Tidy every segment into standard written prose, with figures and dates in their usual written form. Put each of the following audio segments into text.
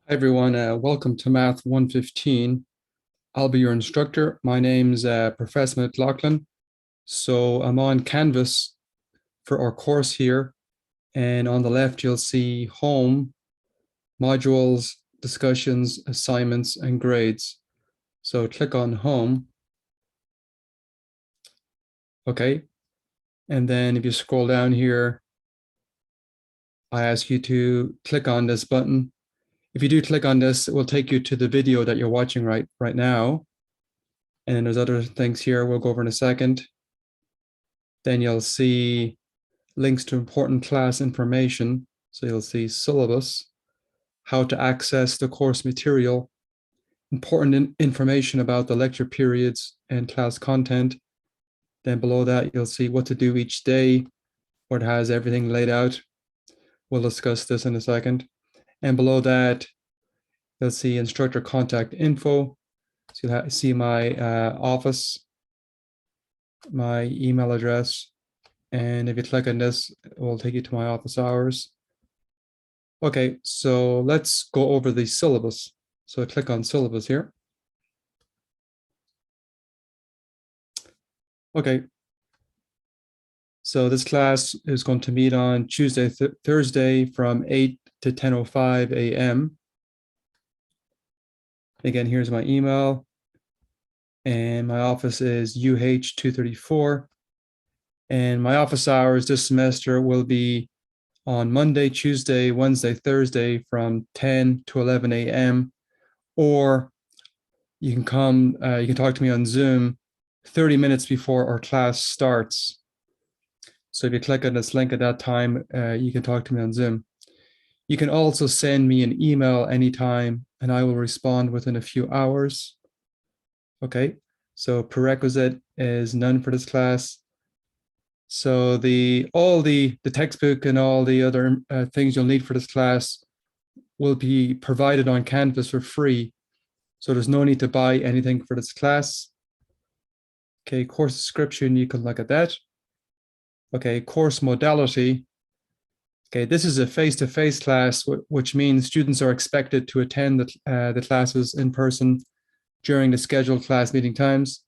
Hi everyone, welcome to Math 115. I'll be your instructor. My name's Professor McLaughlin. So I'm on Canvas for our course here. And on the left, you'll see home, modules, discussions, assignments, and grades. So click on home. Okay. And then if you scroll down here, I ask you to click on this button. If you do click on this, it will take you to the video that you're watching right now. And there's other things here we'll go over in a second. Then you'll see links to important class information. So you'll see syllabus, how to access the course material, important information about the lecture periods and class content. Then below that, you'll see what to do each day, where it has everything laid out. We'll discuss this in a second. And below that, you'll see instructor contact info. So you'll see my office, my email address. And if you click on this, it will take you to my office hours. Okay, so let's go over the syllabus. So click on syllabus here. Okay. So this class is going to meet on Tuesday, Thursday from 8 to 10:05 a.m. Again, here's my email. And my office is UH 234. And my office hours this semester will be on Monday, Tuesday, Wednesday, Thursday from 10 to 11 a.m. Or you can talk to me on Zoom 30 minutes before our class starts. So if you click on this link at that time, you can talk to me on Zoom. You can also send me an email anytime and I will respond within a few hours. Okay, so prerequisite is none for this class. So all the textbook and all the other things you'll need for this class will be provided on Canvas for free. So there's no need to buy anything for this class. Okay, course description, you can look at that. Okay, course modality. Okay, this is a face-to-face class, which means students are expected to attend the classes in person during the scheduled class meeting times.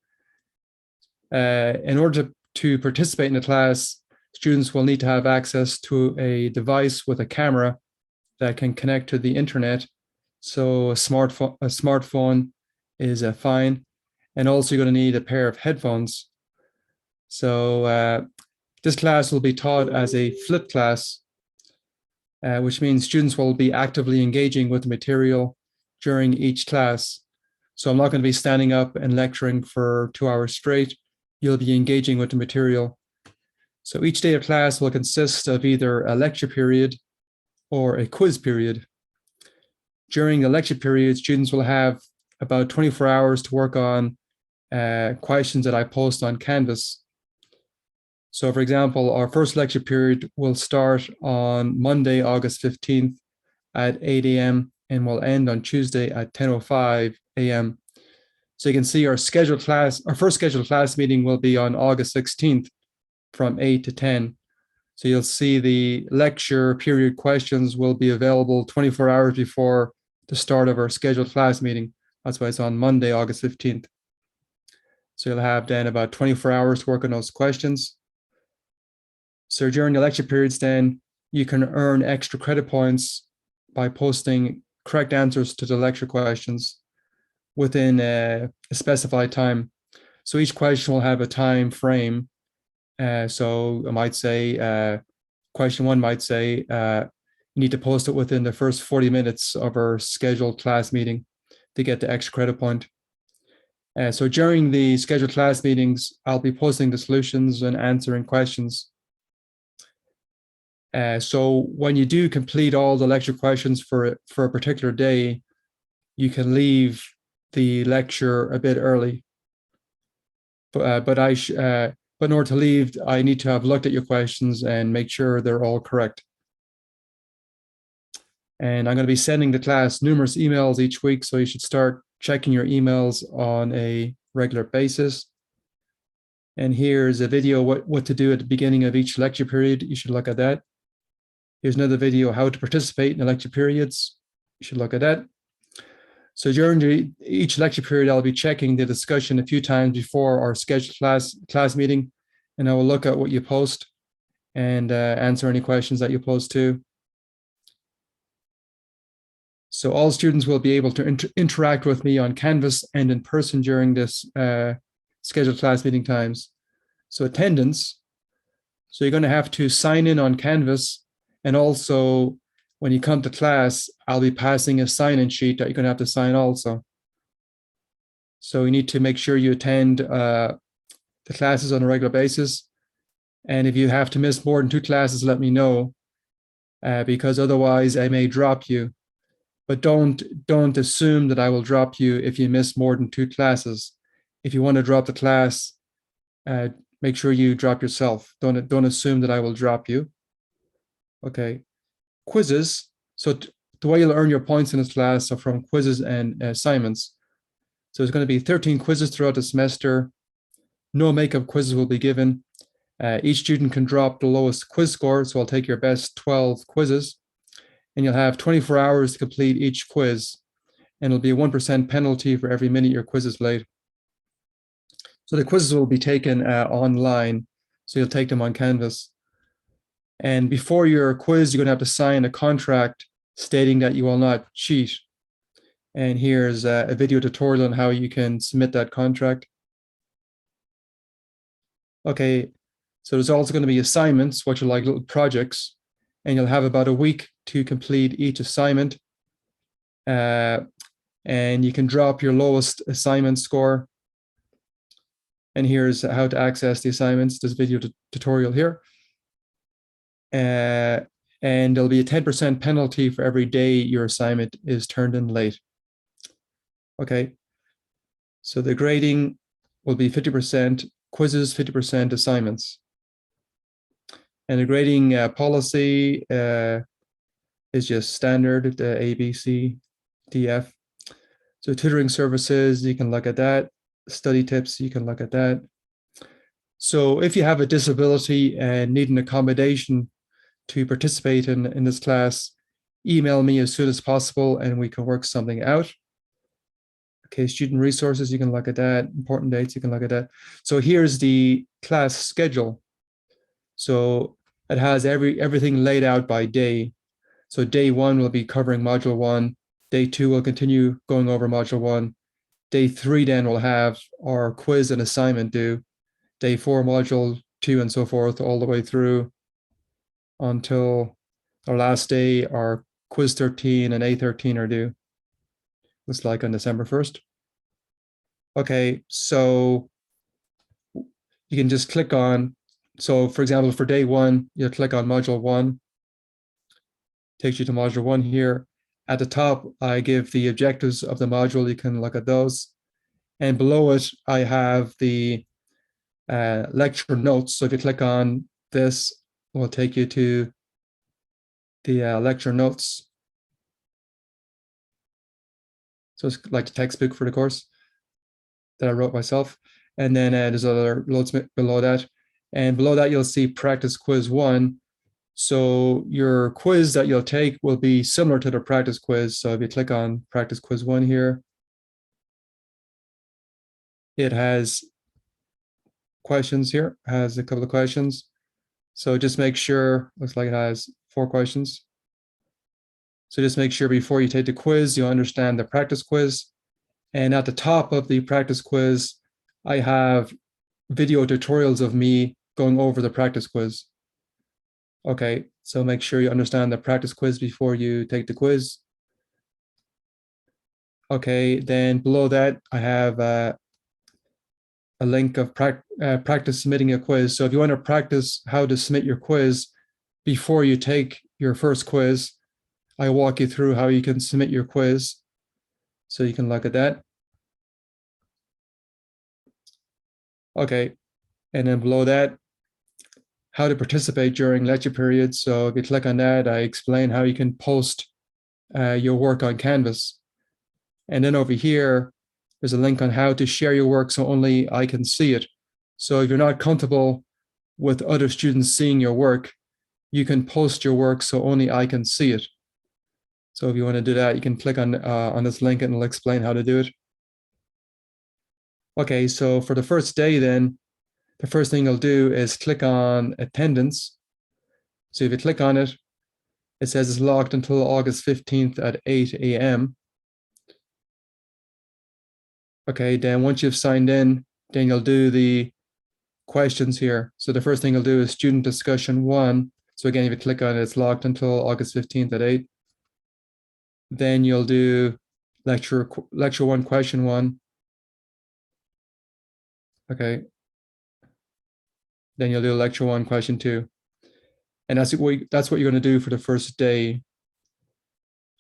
In order to participate in the class, students will need to have access to a device with a camera that can connect to the internet. So a smartphone is fine. And also you're going to need a pair of headphones. So this class will be taught as a flipped class, which means students will be actively engaging with the material during each class. So I'm not going to be standing up and lecturing for 2 hours straight. You'll be engaging with the material. So each day of class will consist of either a lecture period or a quiz period. During the lecture period, students will have about 24 hours to work on questions that I post on Canvas. So for example, our first lecture period will start on Monday, August 15th at 8 a.m. and will end on Tuesday at 10:05 a.m. So you can see our first scheduled class meeting will be on August 16th from 8 to 10. So you'll see the lecture period questions will be available 24 hours before the start of our scheduled class meeting. That's why it's on Monday, August 15th. So you'll have then about 24 hours to work on those questions. So during the lecture periods, then you can earn extra credit points by posting correct answers to the lecture questions within a specified time. So each question will have a time frame. So I might say, question one might say, you need to post it within the first 40 minutes of our scheduled class meeting to get the extra credit point. So during the scheduled class meetings, I'll be posting the solutions and answering questions. So when you do complete all the lecture questions for a particular day, you can leave the lecture a bit early. But in order to leave, I need to have looked at your questions and make sure they're all correct. And I'm going to be sending the class numerous emails each week, so you should start checking your emails on a regular basis. And here's a video what to do at the beginning of each lecture period. You should look at that. Here's another video, how to participate in the lecture periods. You should look at that. So during each lecture period, I'll be checking the discussion a few times before our scheduled class meeting, and I will look at what you post and answer any questions that you post too. So all students will be able to interact with me on Canvas and in person during this scheduled class meeting times. So attendance, so you're going to have to sign in on Canvas, and also when you come to class, I'll be passing a sign-in sheet that you're going to have to sign also. So you need to make sure you attend the classes on a regular basis. And if you have to miss more than 2 classes, let me know, because otherwise I may drop you. But don't assume that I will drop you if you miss more than 2 classes. If you want to drop the class, make sure you drop yourself. Don't assume that I will drop you. Okay. Quizzes. So the way you'll earn your points in this class are from quizzes and assignments. So there's going to be 13 quizzes throughout the semester. No makeup quizzes will be given. Each student can drop the lowest quiz score, so I'll take your best 12 quizzes, and you'll have 24 hours to complete each quiz, and it'll be a 1% penalty for every minute your quiz is late. So the quizzes will be taken online, so you'll take them on Canvas. And before your quiz, you're going to have to sign a contract stating that you will not cheat. And here's a video tutorial on how you can submit that contract. Okay, so there's also going to be assignments, which are like little projects, and you'll have about a week to complete each assignment. And you can drop your lowest assignment score. And here's how to access the assignments, this video tutorial here. And there'll be a 10% penalty for every day your assignment is turned in late. Okay, so the grading will be 50% quizzes, 50% assignments. And the grading policy is just standard, the A, B, C, D, F. So tutoring services, you can look at that. Study tips, you can look at that. So if you have a disability and need an accommodation to participate in this class, email me as soon as possible and we can work something out. Okay, student resources, you can look at that. Important dates, you can look at that. So here's the class schedule. So it has everything laid out by day. So day 1 will be covering module 1. Day 2 will continue going over module 1. Day 3 then will have our quiz and assignment due. Day 4, module 2, and so forth, all the way through until our last day, our quiz 13 and A13 are due. Looks like on December 1st. Okay, so you can just click on, so for example, for day 1, you'll click on module 1, takes you to module 1 here. At the top, I give the objectives of the module. You can look at those. And below it, I have the lecture notes. So if you click on this, it will take you to the lecture notes. So it's like the textbook for the course that I wrote myself. And then there's other notes below that. And below that, you'll see practice quiz 1. So your quiz that you'll take will be similar to the practice quiz. So if you click on practice quiz 1 here, it has questions here, has a couple of questions. So just make sure, looks like it has 4 questions. So just make sure before you take the quiz, you understand the practice quiz. And at the top of the practice quiz, I have video tutorials of me going over the practice quiz. Okay, so make sure you understand the practice quiz before you take the quiz. Okay, then below that, I have a link of practice submitting a quiz. So if you want to practice how to submit your quiz before you take your first quiz, I walk you through how you can submit your quiz. So you can look at that. Okay, and then below that, how to participate during lecture periods. So if you click on that, I explain how you can post your work on Canvas. And then over here, there's a link on how to share your work so only I can see it. So if you're not comfortable with other students seeing your work, you can post your work so only I can see it. So if you want to do that, you can click on this link and it'll explain how to do it. Okay, so for the first day then, the first thing you'll do is click on attendance. So if you click on it, it says it's locked until August 15th at 8 a.m. Okay, then once you've signed in, then you'll do the questions here. So the first thing you'll do is student discussion 1. So again, if you click on it, it's locked until August 15th at 8. Then you'll do lecture 1, question 1. Okay. Then you'll do lecture 1, question 2. And that's what you're going to do for the first day.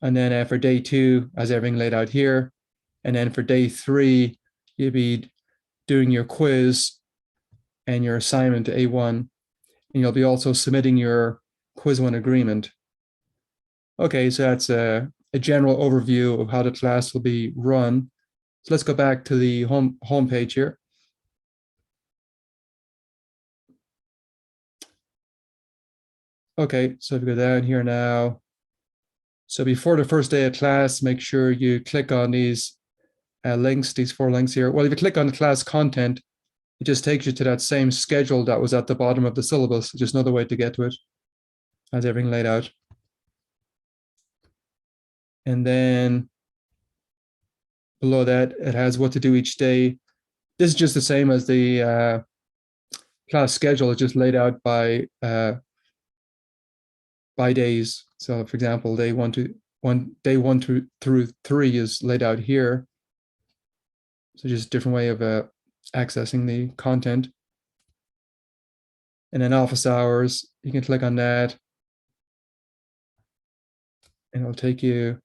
And then for day 2, as everything laid out here. And then for day 3, you'll be doing your quiz and your assignment to A1. And you'll be also submitting your quiz 1 agreement. Okay, so that's a general overview of how the class will be run. So let's go back to the home page here. Okay, so if you go down here now. So before the first day of class, make sure you click on these links, these 4 links here. Well, if you click on the class content, it just takes you to that same schedule that was at the bottom of the syllabus. Just another way to get to it, as everything laid out. And then below that, it has what to do each day. This is just the same as the class schedule. It's just laid out by days. So for example, day 1 through 3 is laid out here. So just a different way of accessing the content. And then office hours, you can click on that and it'll take you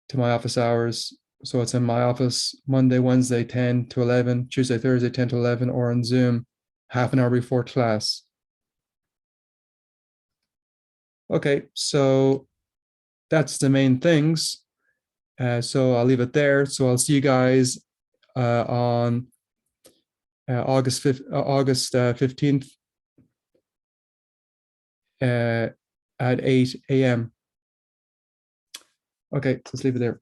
to my office hours. So it's in my office Monday, Wednesday, 10 to 11, Tuesday, Thursday, 10 to 11, or on Zoom, half an hour before class. Okay, so that's the main things. So I'll leave it there. So I'll see you guys on August 15th at 8 a.m. Okay, let's leave it there.